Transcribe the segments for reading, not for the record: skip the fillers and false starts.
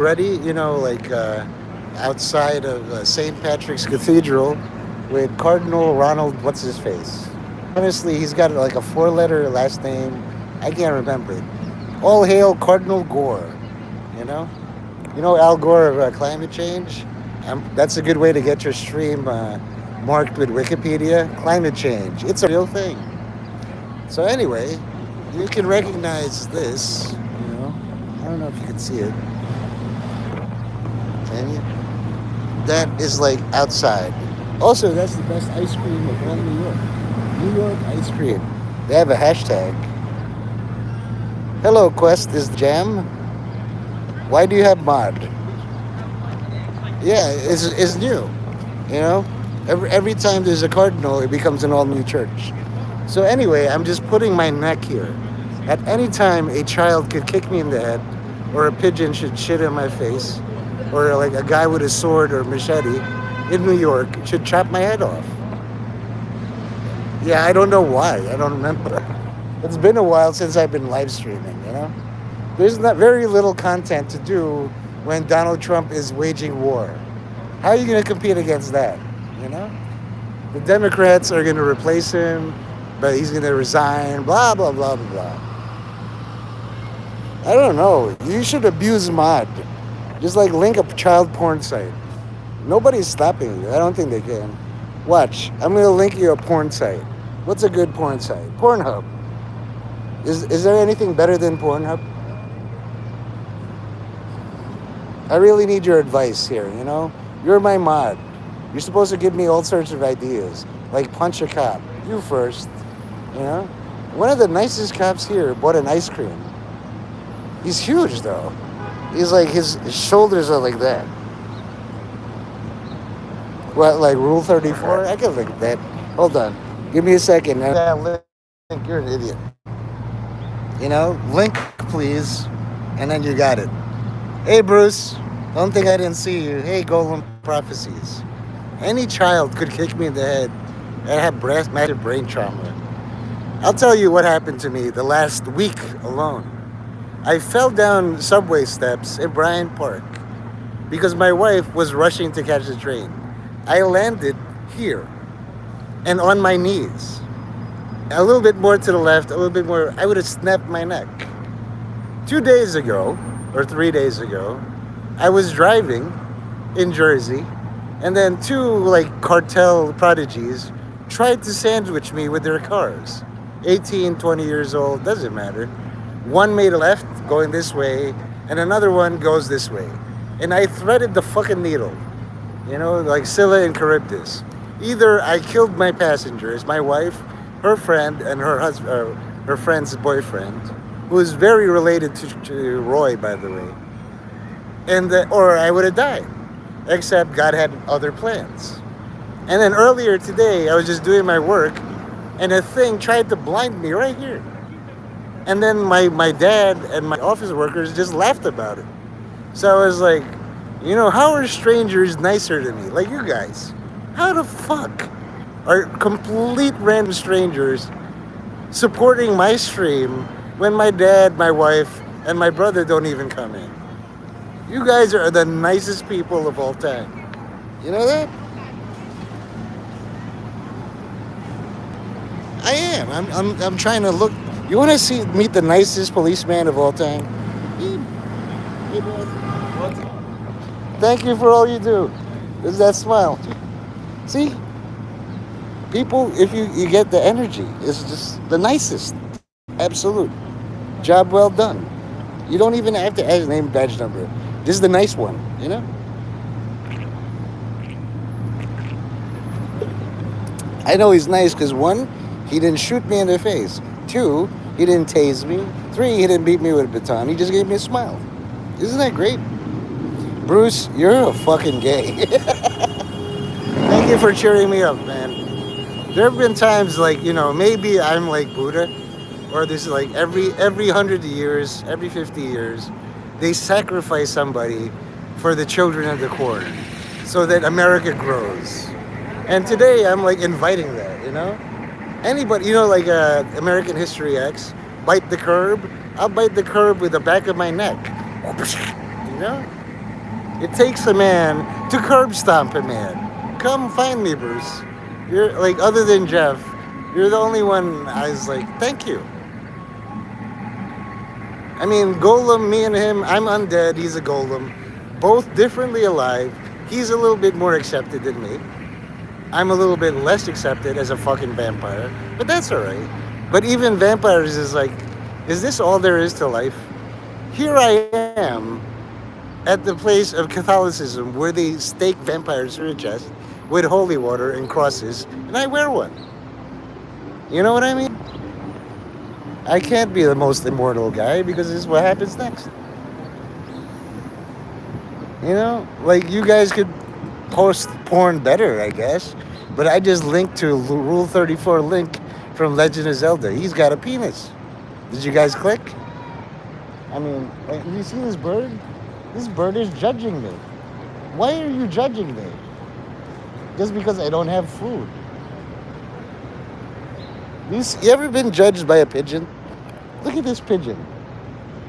already, outside of St. Patrick's Cathedral with Cardinal Ronald, what's his face? Honestly, he's got like a four-letter last name. I can't remember it. All hail Cardinal Gore. You know, Al Gore of climate change. That's a good way to get your stream marked with Wikipedia. Climate change. It's a real thing. So anyway, you can recognize this. I don't know if you can see it. Can you? That is like outside. Also, that's the best ice cream of all New York. New York ice cream. They have a hashtag. Hello, Quest is jam. Why do you have mod? Yeah, it's new. You know, every time there's a cardinal, it becomes an all new church. So anyway, I'm just putting my neck here. At any time, a child could kick me in the head, or a pigeon should shit in my face, or like a guy with a sword or machete in New York should chop my head off. Yeah, I don't know why. I don't remember. It's been a while since I've been live streaming. There's not very little content to do when Donald Trump is waging war. How are you going to compete against that? You know? The Democrats are going to replace him, but he's going to resign, blah, blah, blah, blah, blah. I don't know. You should abuse mod. Just like link a child porn site. Nobody's stopping you. I don't think they can. Watch. I'm going to link you a porn site. What's a good porn site? Pornhub. Is there anything better than Pornhub? I really need your advice here. You're my mod. You're supposed to give me all sorts of ideas. Like punch a cop. You first. One of the nicest cops here bought an ice cream. He's huge though. He's like his shoulders are like that. What, like Rule 34? I can link that. Hold on. Give me a second. Yeah, link. You're an idiot. Link, please. And then you got it. Hey, Bruce. Don't think I didn't see you. Hey, Golem Prophecies. Any child could kick me in the head. I have massive brain trauma. I'll tell you what happened to me the last week alone. I fell down subway steps in Bryant Park because my wife was rushing to catch the train. I landed here and on my knees. A little bit more to the left, a little bit more, I would have snapped my neck. 2 days ago, or 3 days ago, I was driving in Jersey, and then two cartel prodigies tried to sandwich me with their cars. 18, 20 years old, doesn't matter. One made a left, going this way, and another one goes this way. And I threaded the fucking needle, like Scylla and Charybdis. Either I killed my passengers, my wife, her friend, and her husband, her friend's boyfriend, who is very related to Roy, by the way, or I would have died. Except God had other plans. And then earlier today, I was just doing my work, and a thing tried to blind me right here. And then my dad and my office workers just laughed about it. So I was like, how are strangers nicer to me? Like you guys. How the fuck are complete random strangers supporting my stream when my dad, my wife, and my brother don't even come in? You guys are the nicest people of all time. You know that? I am. I'm trying to look. You want to meet the nicest policeman of all time? Hey, boss. Thank you for all you do. There's that smile. See? People, if you get the energy, it's just the nicest. Absolute. Job well done. You don't even have to add name, badge number. Just the nice one. I know he's nice because one, he didn't shoot me in the face. Two, he didn't tase me. Three, he didn't beat me with a baton. He just gave me a smile. Isn't that great? Bruce, you're a fucking gay. Thank you for cheering me up, man. There have been times maybe I'm like Buddha, or this is like every 100 years, every 50 years, they sacrifice somebody for the children of the corn so that America grows. And today I'm inviting that. Anybody, American History X, bite the curb. I'll bite the curb with the back of my neck. It takes a man to curb stomp a man. Come find me, Bruce. You're like, other than Jeff, you're the only one I was like, thank you. I mean, Golem, me and him, I'm undead, he's a golem. Both differently alive. He's a little bit more accepted than me. I'm a little bit less accepted as a fucking vampire, but that's alright. But even vampires is like, is this all there is to life? Here I am at the place of Catholicism where they stake vampires through the chest with holy water and crosses, and I wear one. You know what I mean? I can't be the most immortal guy because this is what happens next. You know, like you guys could post porn better, I guess. But I just linked to Rule 34 link from Legend of Zelda. He's got a penis. Did you guys click? I mean, you see this bird? This bird is judging me. Why are you judging me? Just because I don't have food. You ever been judged by a pigeon? Look at this pigeon.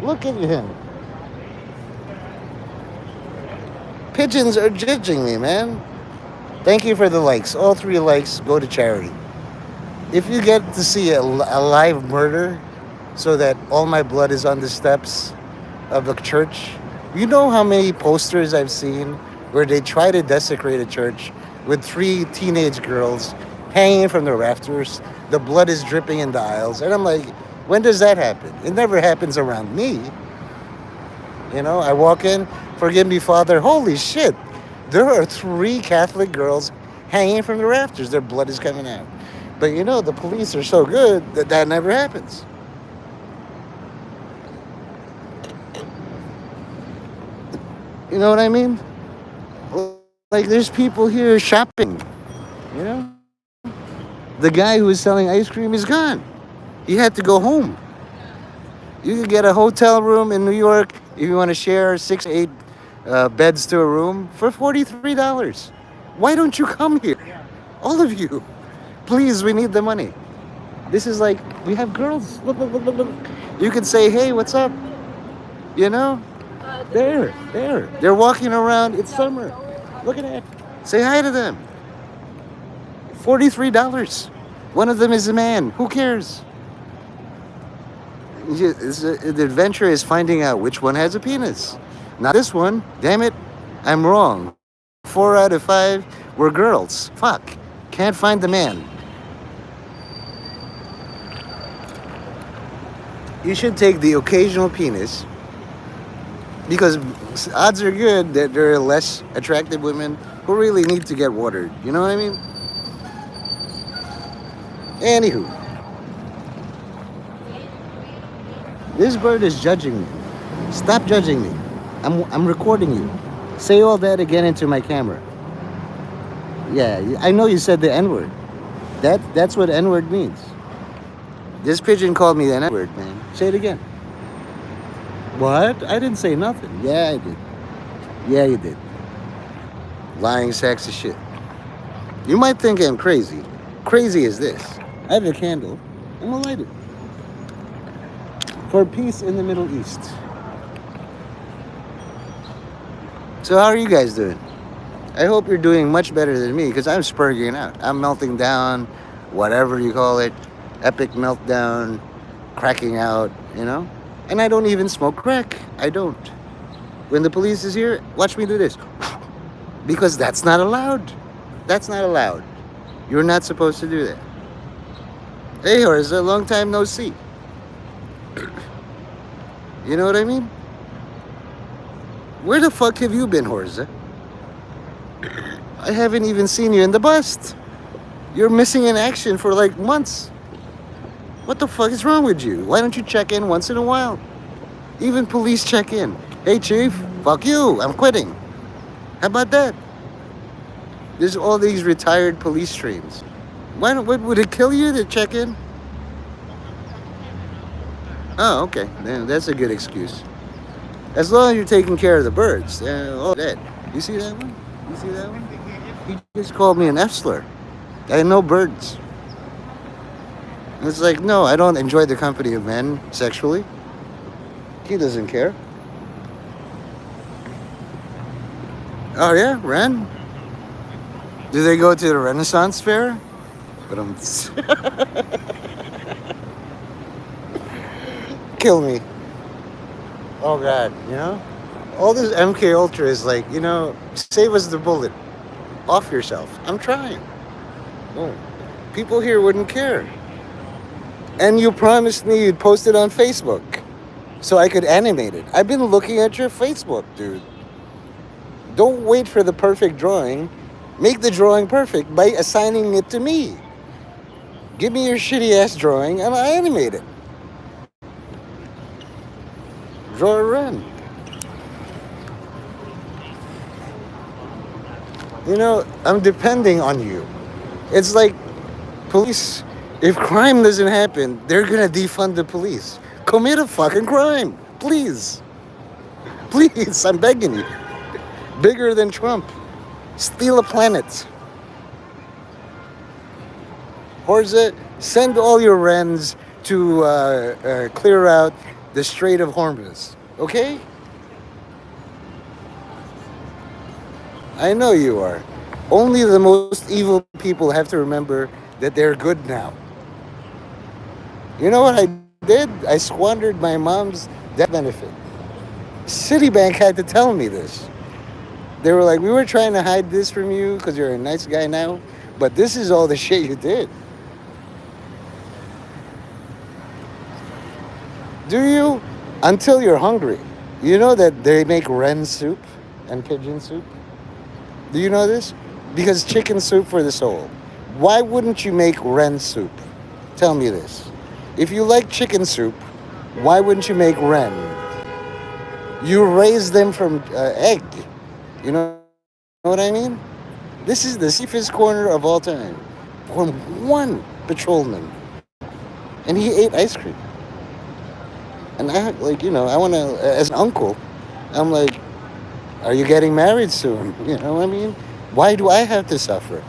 Look at him. Pigeons are judging me, man. Thank you for the likes. All 3 likes go to charity. If you get to see a live murder so that all my blood is on the steps of a church, you know how many posters I've seen where they try to desecrate a church with 3 teenage girls hanging from the rafters. The blood is dripping in the aisles. And I'm like, when does that happen? It never happens around me. You know, I walk in, forgive me, Father. Holy shit. There are 3 Catholic girls hanging from the rafters. Their blood is coming out. But you know, the police are so good that that never happens. You know what I mean? Like, there's people here shopping. You know? The guy who was selling ice cream is gone. He had to go home. You could get a hotel room in New York if you want to share 6, 8 beds to a room for $43. Why don't you come here? All of you. Please, we need the money. This is like, we have girls. Look, look, look, look, look. You could say, hey, what's up? You know? There. They're walking around. It's summer. Look at that. Say hi to them. $43. One of them is a man. Who cares? The adventure is finding out which one has a penis. Not this one. Damn it. I'm wrong. 4 out of 5 were girls. Fuck. Can't find the man. You should take the occasional penis because odds are good that there are less attractive women who really need to get watered. You know what I mean? Anywho. This bird is judging me. Stop judging me. I'm recording you. Say all that again into my camera. Yeah, I know you said the N-word. That's what N-word means. This pigeon called me the N-word, man. Say it again. What? I didn't say nothing. Yeah, I did. Yeah, you did. Lying sacks of shit. You might think I'm crazy. Crazy as this. I have a candle. I'm gonna light it. For peace in the Middle East. So how are you guys doing? I hope you're doing much better than me because I'm spurging out. I'm melting down, whatever you call it. Epic meltdown, cracking out, you know? And I don't even smoke crack. I don't. When the police is here, watch me do this. Because that's not allowed. That's not allowed. You're not supposed to do that. Hey, Horace, a long time no see. You know what I mean? Where the fuck have you been, Horza? I haven't even seen you in the bust. You're missing in action for like months. What the fuck is wrong with you? Why don't you check in once in a while? Even police check in. Hey, chief, fuck you, I'm quitting. How about that? There's all these retired police streams. What would it kill you to check in? Oh, okay. Then that's a good excuse. As long as you're taking care of the birds, all that. You see that one? You see that one? He just called me an F-slur. I had no birds. It's like, no, I don't enjoy the company of men sexually. He doesn't care. Oh yeah, Ren. Do they go to the Renaissance Fair? But kill me. Oh God, all this MK Ultra is like, save us the bullet. Off yourself. I'm trying. Oh. People here wouldn't care. And you promised me you'd post it on Facebook so I could animate it. I've been looking at your Facebook, dude. Don't wait for the perfect drawing. Make the drawing perfect by assigning it to me. Give me your shitty ass drawing and I'll animate it. Draw a run. I'm depending on you. It's like police. If crime doesn't happen, they're gonna defund the police. Commit a fucking crime. Please. Please, I'm begging you. Bigger than Trump. Steal a planet. Horza, send all your Wrens to clear out the Strait of Hormuz. Okay? I know you are. Only the most evil people have to remember that they're good now. You know what I did? I squandered my mom's death benefit. Citibank had to tell me this. They were like, we were trying to hide this from you because you're a nice guy now, but this is all the shit you did. Do you? Until you're hungry. You know that they make wren soup and pigeon soup? Do you know this? Because chicken soup for the soul. Why wouldn't you make wren soup? Tell me this. If you like chicken soup, why wouldn't you make wren? You raise them from egg. You know what I mean? This is the safest corner of all time. From one patrolman. And he ate ice cream. And I want to, as an uncle, I'm like, are you getting married soon? You know what I mean? Why do I have to suffer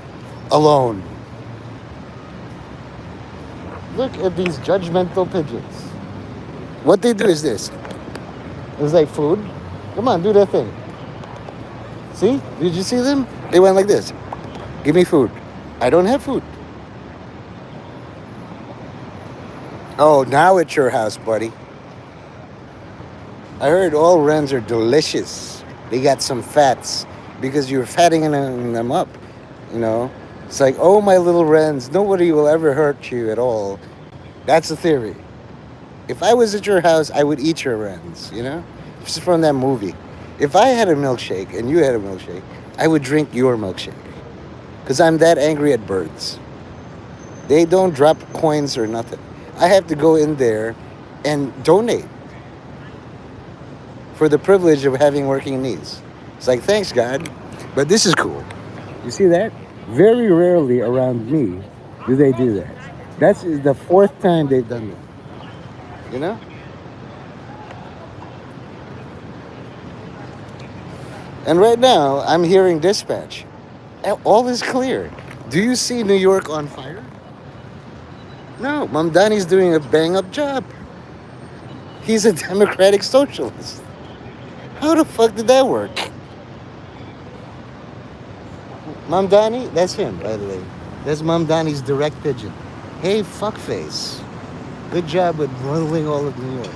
alone? Look at these judgmental pigeons. What they do is this. It's like food. Come on, do that thing. See? Did you see them? They went like this. Give me food. I don't have food. Oh, now it's your house, buddy. I heard all wrens are delicious. They got some fats because you're fattening them up. You know, it's like, oh, my little wrens, nobody will ever hurt you at all. That's the theory. If I was at your house, I would eat your wrens. It's from that movie. If I had a milkshake and you had a milkshake, I would drink your milkshake because I'm that angry at birds. They don't drop coins or nothing. I have to go in there and donate for the privilege of having working knees. It's like, thanks, God. But this is cool. You see that? Very rarely around me do they do that. That's the fourth time they've done that. You know? And right now, I'm hearing dispatch. All is clear. Do you see New York on fire? No, Mamdani's doing a bang-up job. He's a democratic socialist. How the fuck did that work? Mamdani, that's him, by the way. That's Mamdani's direct pigeon. Hey, fuckface. Good job with ruling all of New York.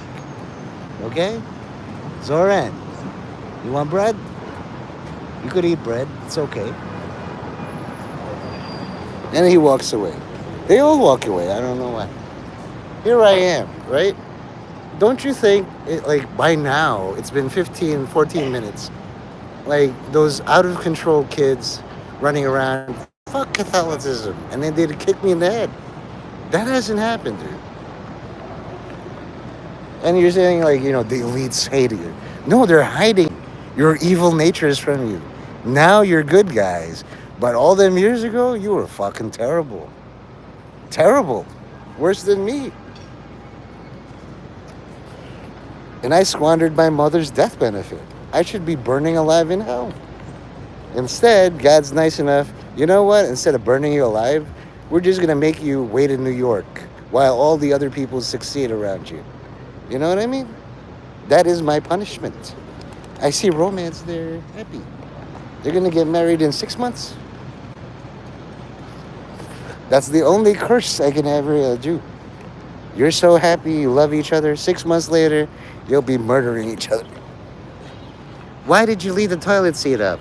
Okay? Zoran, you want bread? You could eat bread. It's okay. And he walks away. They all walk away. I don't know why. Here I am, right? Don't you think, by now, it's been 15, 14 minutes, like those out-of-control kids running around, fuck Catholicism, and then they'd kick me in the head. That hasn't happened, dude. And you're saying, the elites hate you. No, they're hiding your evil natures from you. Now you're good guys. But all them years ago, you were fucking terrible. Terrible. Worse than me. And I squandered my mother's death benefit. I should be burning alive in hell. Instead, God's nice enough. You know what? Instead of burning you alive, we're just going to make you wait in New York while all the other people succeed around you. You know what I mean? That is my punishment. I see romance there. Happy. They're gonna get married in 6 months. That's the only curse I can ever do. You're so happy, you love each other. 6 months later, you'll be murdering each other. Why did you leave the toilet seat up?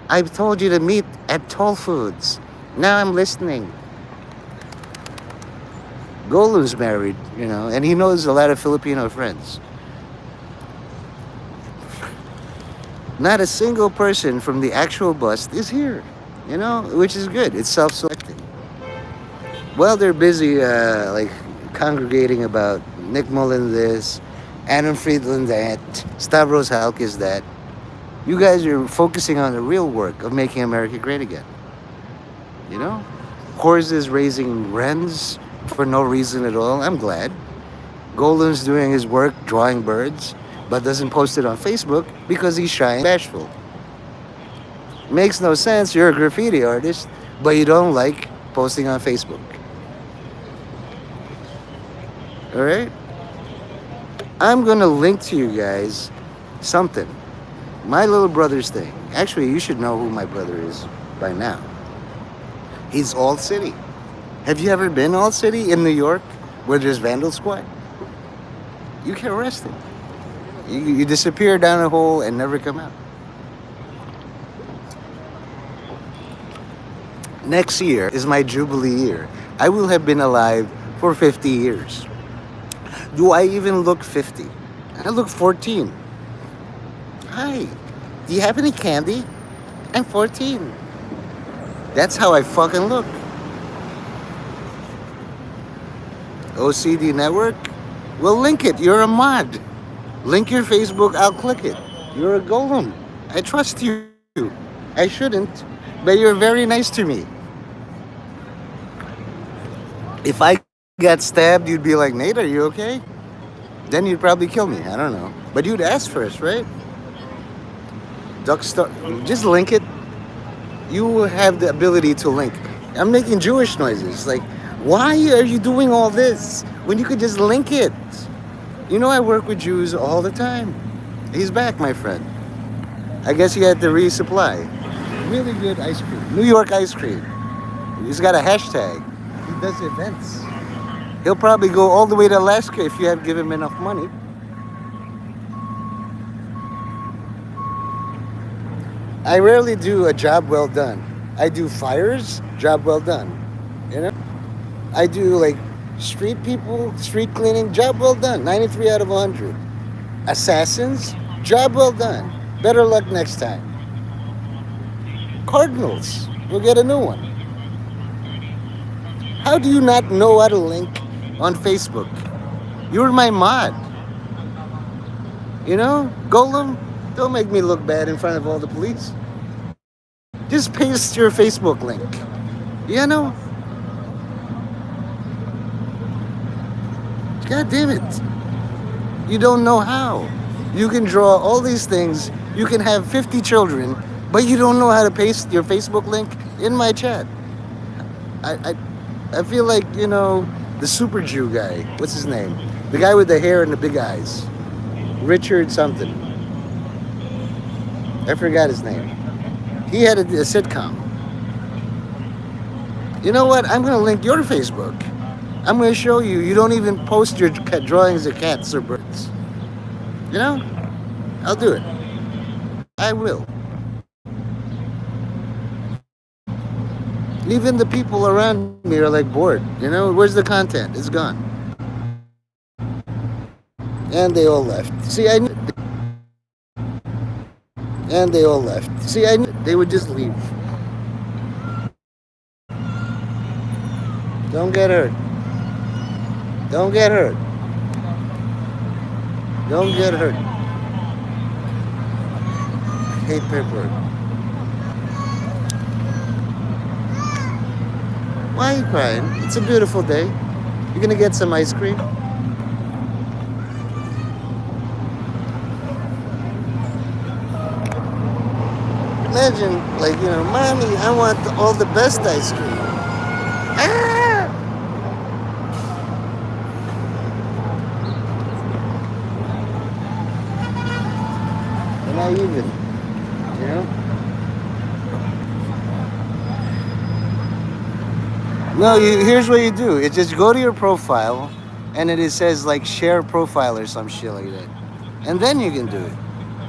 I've told you to meet at Toll Foods. Now I'm listening. Golan's married, and he knows a lot of Filipino friends. Not a single person from the actual bust is here, which is good. It's self-selecting. Well, they're busy, like, congregating about Nick Mullen this, Adam Friedland that, Stavros Halkis that. You guys are focusing on the real work of making America great again. Horses raising wrens for no reason at all. I'm glad. Golan's doing his work drawing birds, but doesn't post it on Facebook because he's shy and bashful. Makes no sense. You're a graffiti artist, but you don't like posting on Facebook. All right? I'm going to link to you guys something. My little brother's thing. Actually, you should know who my brother is by now. He's All City. Have you ever been All City in New York where there's Vandal Squad? You get arrested. You disappear down a hole and never come out. Next year is my Jubilee year. I will have been alive for 50 years. Do I even look 50? I look 14. Hi, do you have any candy? I'm 14. That's how I fucking look. OCD Network? Well, link it. You're a mod. Link your Facebook, I'll click it. You're a golem. I trust you. I shouldn't, but you're very nice to me. If I got stabbed, you'd be like, Nate, are you okay? Then you'd probably kill me. I don't know. But you'd ask first, right? Just link it. You have the ability to link. I'm making Jewish noises. Like, why are you doing all this when you could just link it? I work with Jews all the time. He's back, my friend. I guess he had to resupply. Really good ice cream. New York ice cream. He's got a hashtag. He does events. He'll probably go all the way to Alaska if you have given him enough money. I rarely do a job well done. I do fires, job well done. I do like street people, street cleaning, job well done. 93 out of 100. Assassins, job well done. Better luck next time. Cardinals, we'll get a new one. How do you not know how to link on Facebook? You're my mod. Golem, don't make me look bad in front of all the police. Just paste your Facebook link. God damn it. You don't know how. You can draw all these things. You can have 50 children, but you don't know how to paste your Facebook link in my chat. I feel like, the super Jew guy. What's his name? The guy with the hair and the big eyes. Richard something. I forgot his name. He had a sitcom. You know what? I'm going to link your Facebook. I'm going to show you. You don't even post your drawings of cats or birds. I'll do it. I will. Even the people around me are like bored. Where's the content? It's gone. And they all left. See, I knew. And they all left. See, I knew they would just leave. Don't get hurt. Don't get hurt. Don't get hurt. Hate paper. Why are you crying? It's a beautiful day. You're gonna get some ice cream. Imagine, Mommy, I want all the best ice cream. Ah! And I even, No, here's what you do. It just go to your profile, and it says like share profile or some shit like that, and then you can do it.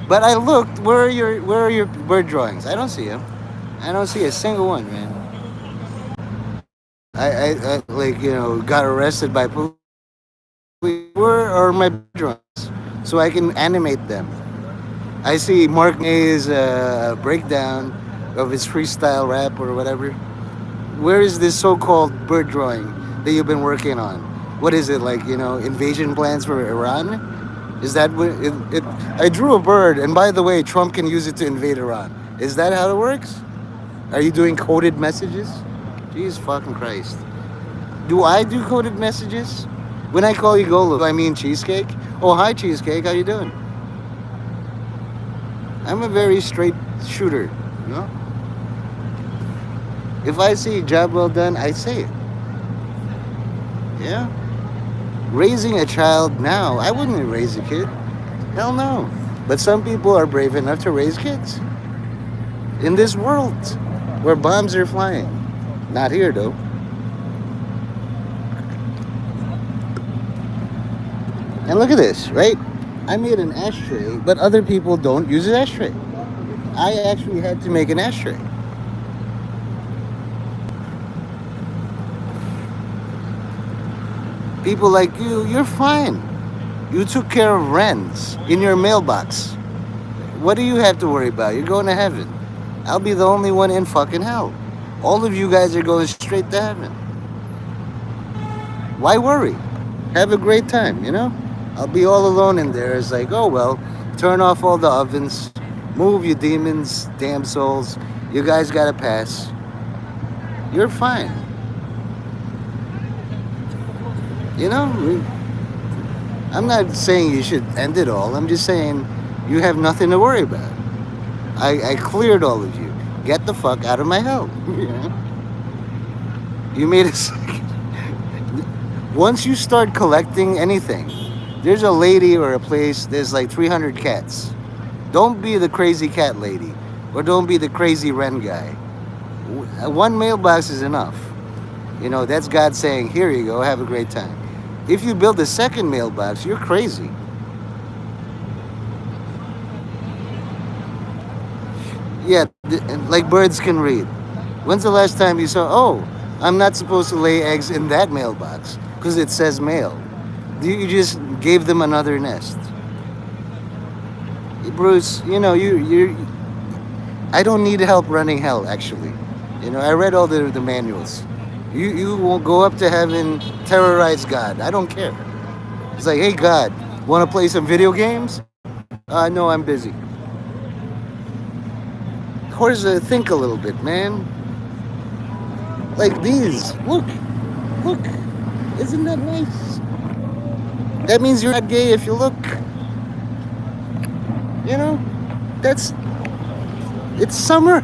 But I looked. Where are your bird drawings? I don't see them. I don't see a single one, man. I like got arrested by police. Where are my bird drawings so I can animate them? I see Mark May's breakdown of his freestyle rap or whatever. Where is this so-called bird drawing that you've been working on? What is it like? Invasion plans for Iran? Is that what it? I drew a bird, and by the way, Trump can use it to invade Iran. Is that how it works? Are you doing coded messages? Jeez fucking Christ. Do I do coded messages? When I call you Golo, do I mean cheesecake? Oh, hi cheesecake, how you doing? I'm a very straight shooter, you know? If I see job well done, I say it. Yeah? Raising a child now, I wouldn't raise a kid. Hell no. But some people are brave enough to raise kids. In this world where bombs are flying. Not here though. And look at this, right? I made an ashtray, but other people don't use an ashtray. I actually had to make an ashtray. People like you, you're fine. You took care of wrens in your mailbox. What do you have to worry about? You're going to heaven. I'll be the only one in fucking hell. All of you guys are going straight to heaven. Why worry? Have a great time, I'll be all alone in there. It's like, oh well, turn off all the ovens, move you demons, damn souls. You guys gotta pass. You're fine. You know, I'm not saying you should end it all. I'm just saying you have nothing to worry about. I cleared all of you. Get the fuck out of my hell. You made it. Once you start collecting anything, there's a lady or a place, there's like 300 cats. Don't be the crazy cat lady, or don't be the crazy wren guy. One mailbox is enough. That's God saying, here you go, have a great time. If you build a second mailbox, you're crazy. Yeah, like birds can read. When's the last time you saw, oh, I'm not supposed to lay eggs in that mailbox because it says male? You just gave them another nest. Bruce, you I don't need help running hell, actually. I read all the manuals. You won't go up to heaven, terrorize God. I don't care. It's like, hey, God, want to play some video games? No, I'm busy. Of course, think a little bit, man. Like these. Look. Isn't that nice? That means you're not gay if you look. That's... It's summer.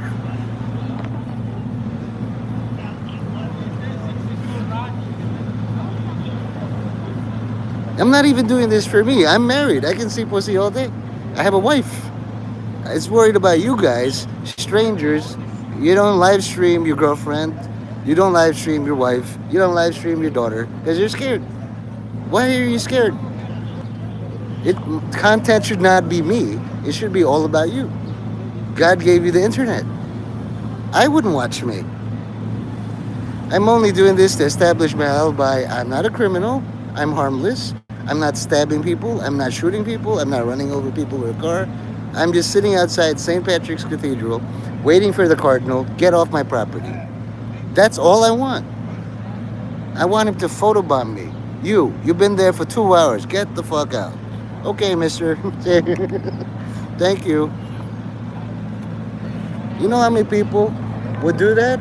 I'm not even doing this for me. I'm married. I can see pussy all day. I have a wife. It's worried about you guys, strangers. You don't live stream your girlfriend. You don't live stream your wife. You don't live stream your daughter because you're scared. Why are you scared? Content should not be me. It should be all about you. God gave you the internet. I wouldn't watch me. I'm only doing this to establish my alibi. I'm not a criminal. I'm harmless. I'm not stabbing people. I'm not shooting people. I'm not running over people with a car. I'm just sitting outside St. Patrick's Cathedral, waiting for the cardinal, get off my property. That's all I want. I want him to photobomb me. You've been there for 2 hours. Get the fuck out. Okay, mister. Thank you. You know how many people would do that?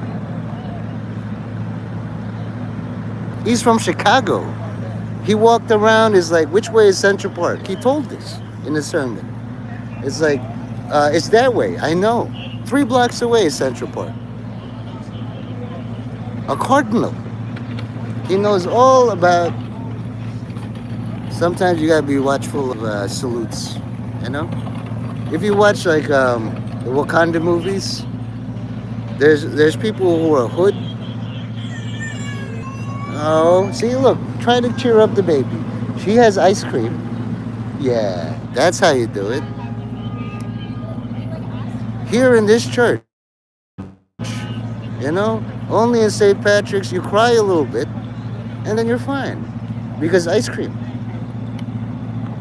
He's from Chicago. He walked around, is like, which way is Central Park? He told this in the sermon. It's like, it's that way. I know. 3 blocks away is Central Park. A cardinal. He knows all about... Sometimes you gotta be watchful of salutes, If you watch like the Wakanda movies, there's people who are hood Oh, see, look, try to cheer up the baby. She has ice cream. Yeah, that's how you do it. Here in this church, only in St. Patrick's, you cry a little bit, and then you're fine. Because ice cream.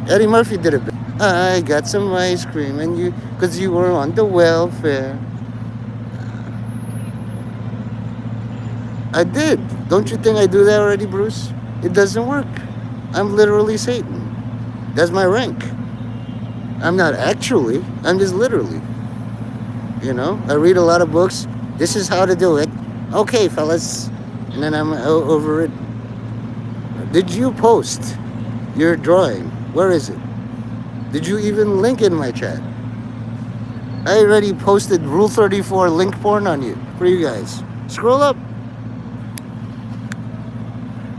Eddie Murphy did it better. I got some ice cream, and because you were on the welfare. I did. Don't you think I do that already, Bruce? It doesn't work. I'm literally Satan. That's my rank. I'm not actually, I'm just literally. I read a lot of books. This is how to do it. Okay, fellas. And then I'm over it. Did you post your drawing? Where is it? Did you even link in my chat? I already posted Rule 34 link porn on you for you guys. Scroll up.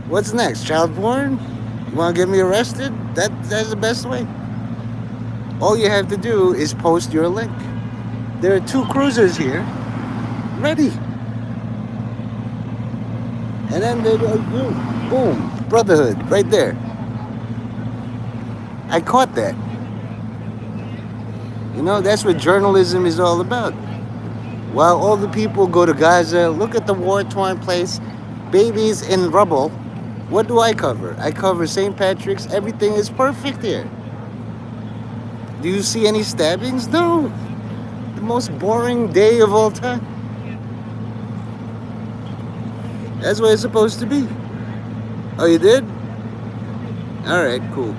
What's next? Child porn? You want to get me arrested? That's the best way. All you have to do is post your link. There are 2 cruisers here, ready. And then they go, boom, brotherhood, right there. I caught that. That's what journalism is all about. While all the people go to Gaza, look at the war-torn place, babies in rubble, what do I cover? I cover St. Patrick's. Everything is perfect here. Do you see any stabbings? No. The most boring day of all time. That's what it's supposed to be. Oh, you did? All right, cool.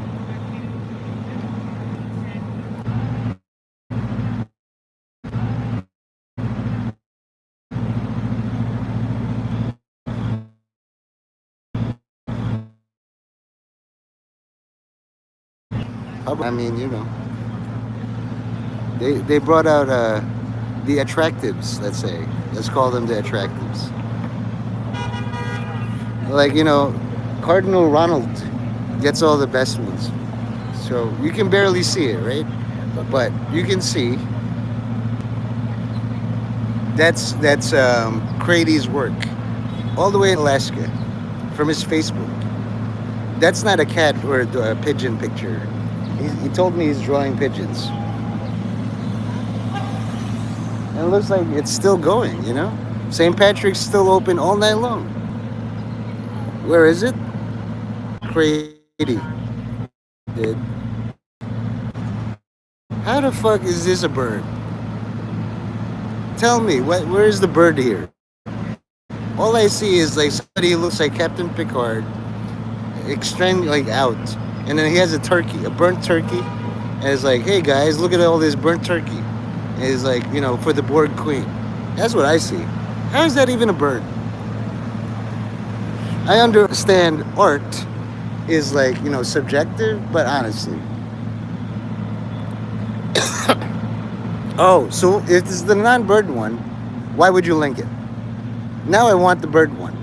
I mean, they brought out the attractives, let's say. Let's call them the attractives. Like, Cardinal Ronald gets all the best ones. So you can barely see it, right? But you can see that's Crady's work. All the way in Alaska from his Facebook. That's not a cat or a pigeon picture. He told me he's drawing pigeons. And it looks like it's still going, St. Patrick's still open all night long. Where is it? Crazy. Dude. How the fuck is this a bird? Tell me, where is the bird here? All I see is like somebody who looks like Captain Picard, extremely like out. And then he has a turkey, a burnt turkey. And it's like, hey guys, look at all this burnt turkey. And it's like, for the Borg Queen. That's what I see. How is that even a bird? I understand art is like, subjective, but honestly. Oh, so if it's the non-bird one, why would you link it? Now I want the bird one.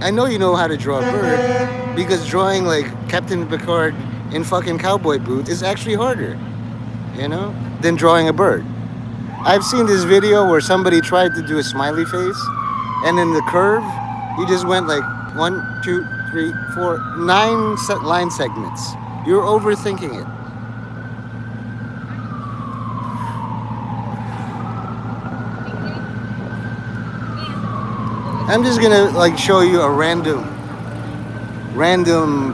I know you know how to draw a bird, because drawing like Captain Picard in fucking cowboy boots is actually harder, than drawing a bird. I've seen this video where somebody tried to do a smiley face, and in the curve, he just went like 1, 2, 3, 4, 9 line segments. You're overthinking it. I'm just gonna like show you a random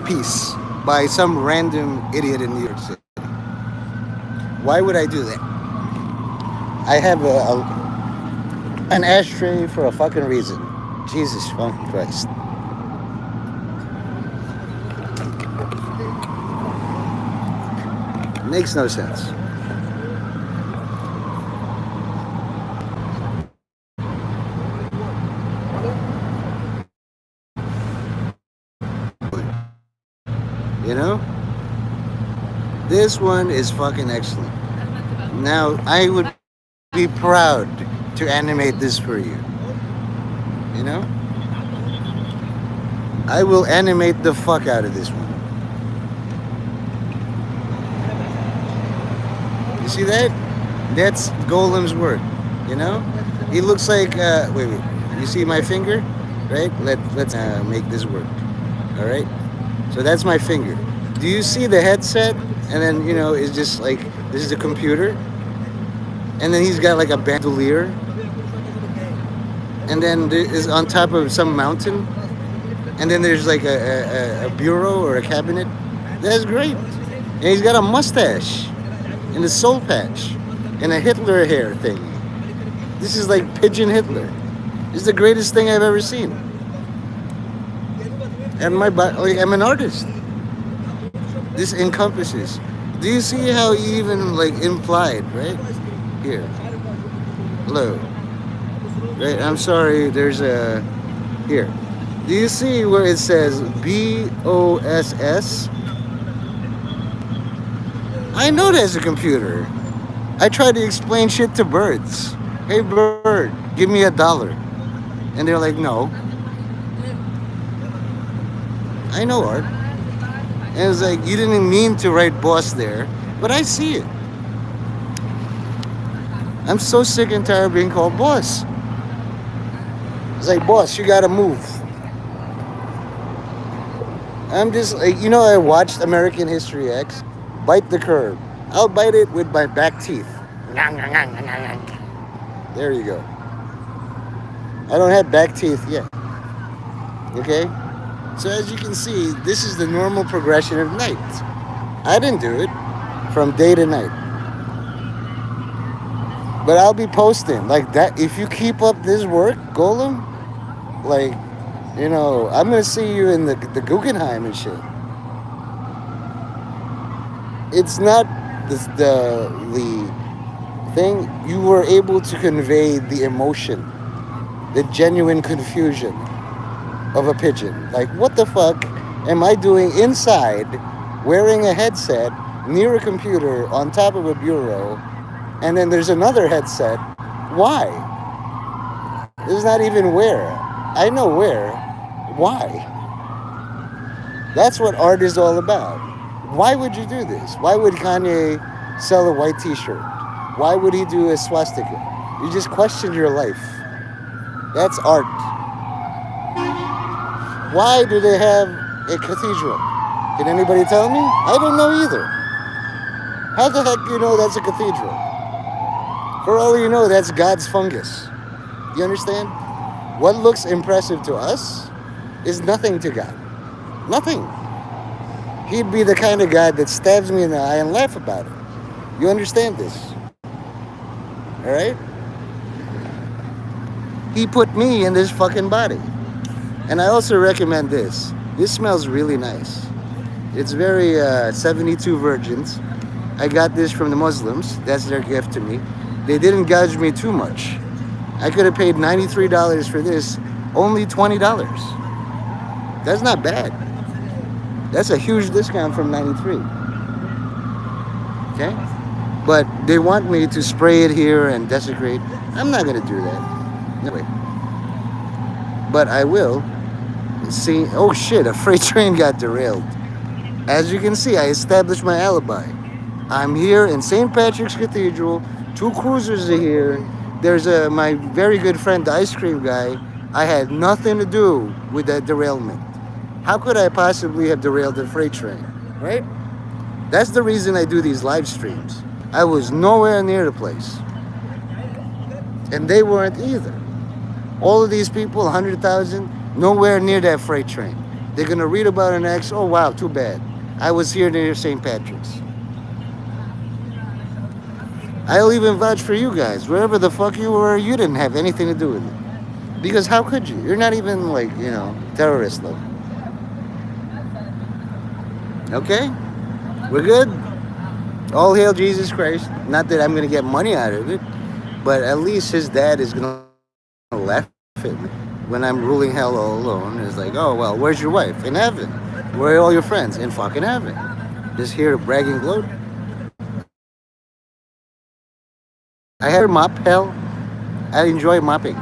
piece by some random idiot in New York City. Why would I do that? I have an ashtray for a fucking reason. Jesus fucking Christ. Makes no sense. This one is fucking excellent. Now, I would be proud to animate this for you. I will animate the fuck out of this one. You see that? That's Golem's work. He looks like, wait, you see my finger? right? Let's make this work. All right. So that's my finger. Do you see the headset? And then it's just like this is a computer, and then he's got like a bandolier, and then there is on top of some mountain, and then there's like a bureau or a cabinet. That's great. And he's got a mustache and a soul patch and a Hitler hair thing. This is like pigeon Hitler. This is the greatest thing I've ever seen. And like, I'm an artist. This encompasses. Do you see how he even like implied right here? Hello. Right. I'm sorry. There's a here. Do you see where it says BOSS? I know that's a computer. I try to explain shit to birds. Hey bird, give me $1. And they're like, no. I know art. And it's like, you didn't mean to write boss there, but I see it. I'm so sick and tired of being called boss. It's like, boss, you gotta move. I'm just like, I watched American History X. Bite the curb. I'll bite it with my back teeth. There you go. I don't have back teeth yet. Okay? So as you can see, this is the normal progression of night. I didn't do it from day to night. But I'll be posting like that. If you keep up this work, Golem, like, I'm gonna see you in the Guggenheim and shit. It's not the thing. You were able to convey the emotion, the genuine confusion of a pigeon. Like, what the fuck am I doing inside, wearing a headset near a computer on top of a bureau, and then there's another headset? Why? It's not even where. I know where. Why? That's what art is all about. Why would you do this? Why would Kanye sell a white t-shirt? Why would he do a swastika? You just question your life. That's art. Why do they have a cathedral? Can anybody tell me? I don't know either. How the heck do you know that's a cathedral? For all you know, that's God's fungus. You understand? What looks impressive to us is nothing to God. Nothing. He'd be the kind of God that stabs me in the eye and laugh about it. You understand this? All right? He put me in this fucking body. And I also recommend this. This smells really nice. It's very 72 virgins. I got this from the Muslims. That's their gift to me. They didn't gouge me too much. I could have paid $93 for this, only $20. That's not bad. That's a huge discount from 93. Okay? But they want me to spray it here and desecrate. I'm not going to do that. No way. But I will see. Oh shit, a freight train got derailed. As you can see, I established my alibi. I'm here in St. Patrick's Cathedral. 2 cruisers are here. There's my very good friend, the ice cream guy. I had nothing to do with that derailment. How could I possibly have derailed the freight train? Right? That's the reason I do these live streams. I was nowhere near the place. And they weren't either. All of these people, 100,000, nowhere near that freight train. They're going to read about an X. Oh, wow, too bad. I was here near St. Patrick's. I'll even vouch for you guys. Wherever the fuck you were, you didn't have anything to do with it. Because how could you? You're not even like, terrorist level. Okay? We're good? All hail Jesus Christ. Not that I'm going to get money out of it, but at least his dad is going to laugh at me when I'm ruling hell all alone. It's like, oh, well, where's your wife? In heaven. Where are all your friends? In fucking heaven. Just here to brag and gloat. I had to mop hell. I enjoy mopping.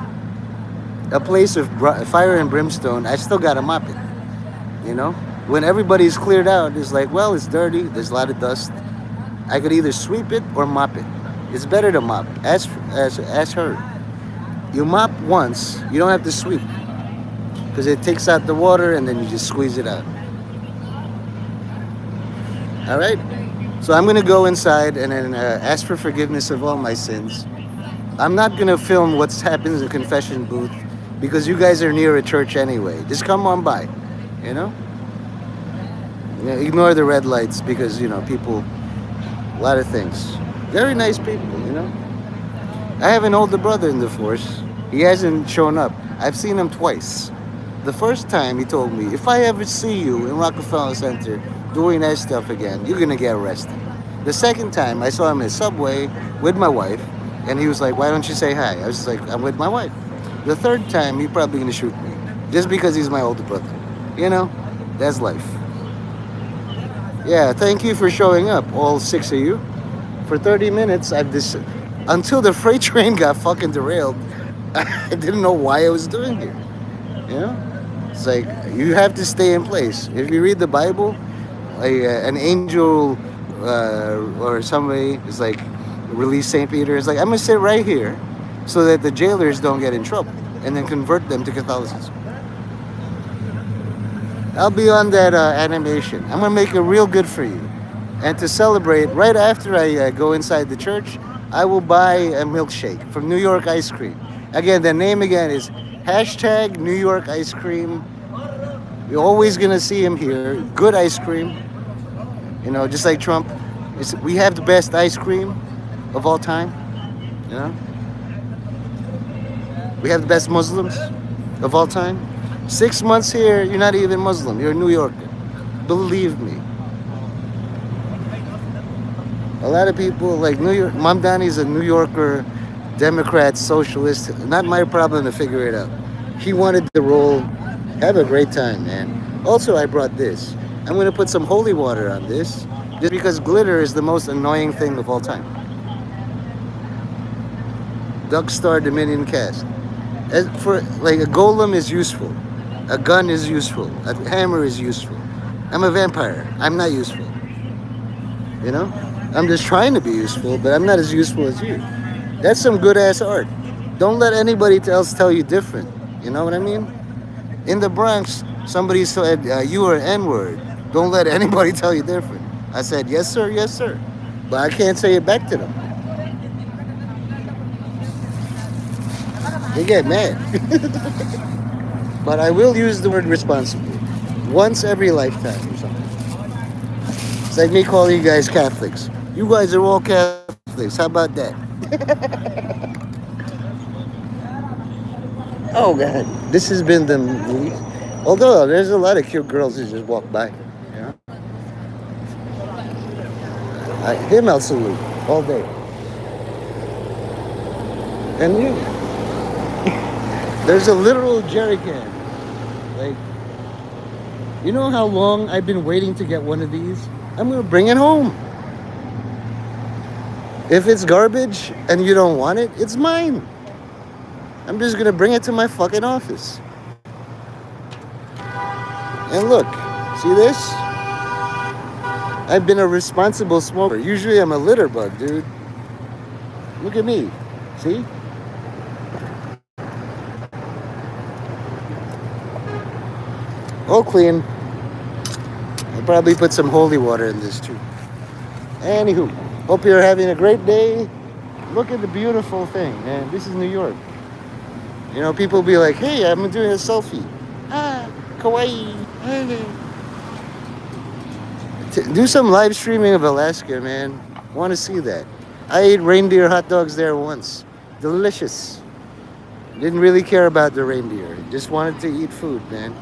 A place of fire and brimstone, I still got to mop it. When everybody's cleared out, it's like, well, it's dirty. There's a lot of dust. I could either sweep it or mop it. It's better to mop. As heard. You mop once, you don't have to sweep. because it takes out the water and then you just squeeze it out. All right. So I'm gonna go inside and then ask for forgiveness of all my sins. I'm not gonna film what happens in the confession booth because you guys are near a church anyway. Just come on by, you know. Ignore the red lights because people, a lot of things. Very nice people. I have an older brother in the force. He hasn't shown up. I've seen him twice. The first time he told me, if I ever see you in Rockefeller Center doing that stuff again, you're gonna get arrested. The second time I saw him in a subway with my wife, and he was like, why don't you say hi? I was just like, I'm with my wife. The third time, he's probably gonna shoot me. Just because he's my older brother. You know, that's life. Yeah, thank you for showing up, all six of you. For 30 minutes, until the freight train got fucking derailed, I didn't know why I was doing here. You know? It's like, you have to stay in place. If you read the Bible, an angel or somebody is like, release St. Peter. It's like, I'm going to sit right here so that the jailers don't get in trouble and then convert them to Catholicism. I'll be on that animation. I'm going to make it real good for you. And to celebrate, right after I go inside the church, I will buy a milkshake from New York Ice Cream. Again, the name again is hashtag New York Ice Cream. You're always going to see him here. Good ice cream. Just like Trump. We have the best ice cream of all time. You know? We have the best Muslims of all time. 6 months here, you're not even Muslim. You're a New Yorker. Believe me. A lot of people like New York. Mom Donnie's a New Yorker, Democrat, socialist. Not my problem to figure it out. He wanted the role. Have a great time, man. Also, I brought this. I'm going to put some holy water on this just because glitter is the most annoying thing of all time. Duck Star Dominion cast. As for like a golem is useful, a gun is useful, a hammer is useful. I'm a vampire. I'm not useful. I'm just trying to be useful, but I'm not as useful as you. That's some good ass art. Don't let anybody else tell you different. You know what I mean? In the Bronx, somebody said you are an N-word. Don't let anybody tell you different. I said yes sir, yes sir, but I can't say it back to them. They get mad. But I will use the word responsibly. Once every lifetime or something. It's like me calling you guys Catholics. You guys are all Catholics. How about that? Oh, God. This has been the movie. Although there's a lot of cute girls who just walk by. Him I'll salute all day. And there's a literal jerry can. Like, you know how long I've been waiting to get one of these? I'm going to bring it home. If it's garbage and you don't want it, it's mine. I'm just going to bring it to my fucking office. And look, see this? I've been a responsible smoker. Usually I'm a litter bug, dude. Look at me. See? All clean. I'll probably put some holy water in this too. Anywho, hope you're having a great day. Look at the beautiful thing, man. This is New York. People be like, hey, I'm doing a selfie. Ah, kawaii. Do some live streaming of Alaska, man. Want to see that. I ate reindeer hot dogs there once. Delicious. Didn't really care about the reindeer. Just wanted to eat food, man.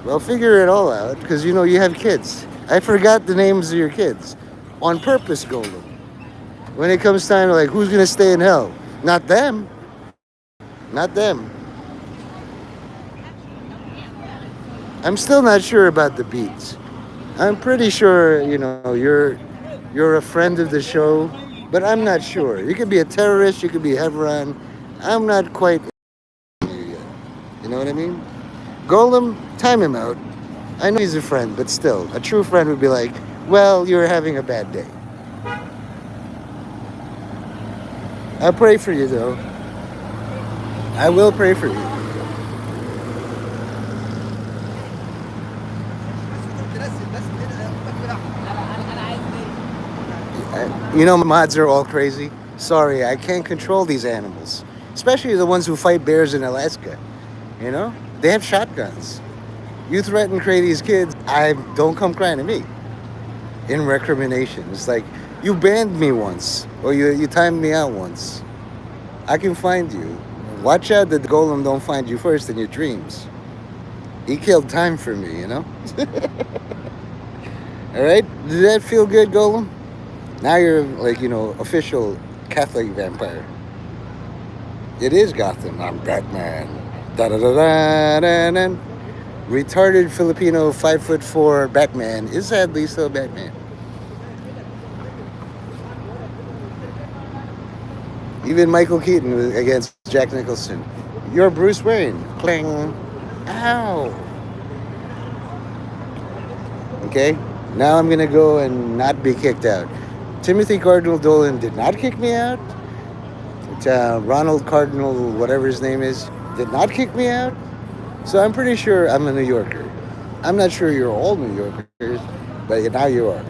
Well, figure it all out, because you have kids. I forgot the names of your kids. On purpose, Golem. When it comes time to like, who's going to stay in hell? Not them. Not them. I'm still not sure about the beats. I'm pretty sure, you're a friend of the show, but I'm not sure. You could be a terrorist, you could be Hebron. I'm not quite there yet. You know what I mean? Golem, time him out. I know he's a friend, but still, a true friend would be like, well, you're having a bad day. I'll pray for you, though. I will pray for you. You know, mods are all crazy. Sorry, I can't control these animals, especially the ones who fight bears in Alaska. You know, they have shotguns. You threaten Crady's kids, I don't come crying to me. In recrimination, it's like you banned me once, or you timed me out once. I can find you. Watch out that the golem don't find you first in your dreams. He killed time for me, you know. All right, did that feel good, golem? Now you're like official Catholic vampire. It is Gotham. I'm Batman. Da da da da da da. Retarded Filipino 5'4" Batman is sadly still Batman. Even Michael Keaton against Jack Nicholson. You're Bruce Wayne. Clang. Ow. Okay. Now I'm gonna go and not be kicked out. Timothy Cardinal Dolan did not kick me out. Ronald Cardinal, whatever his name is, did not kick me out. So I'm pretty sure I'm a New Yorker. I'm not sure you're all New Yorkers, but now you are.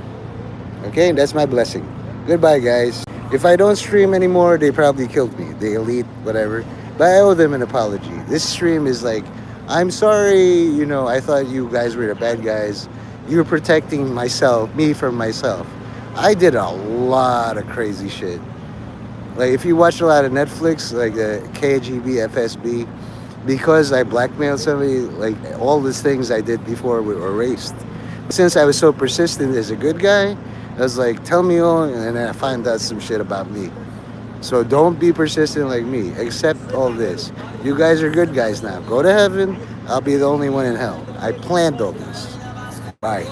Okay, that's my blessing. Goodbye, guys. If I don't stream anymore, they probably killed me. The elite, whatever. But I owe them an apology. This stream is like, I'm sorry, I thought you guys were the bad guys. You were protecting me from myself. I did a lot of crazy shit. Like, if you watch a lot of Netflix, like KGB, FSB, because I blackmailed somebody, like, all these things I did before were erased. Since I was so persistent as a good guy, I was like, tell me all, and then I find out some shit about me. So don't be persistent like me. Accept all this. You guys are good guys now. Go to heaven. I'll be the only one in hell. I planned all this. Bye.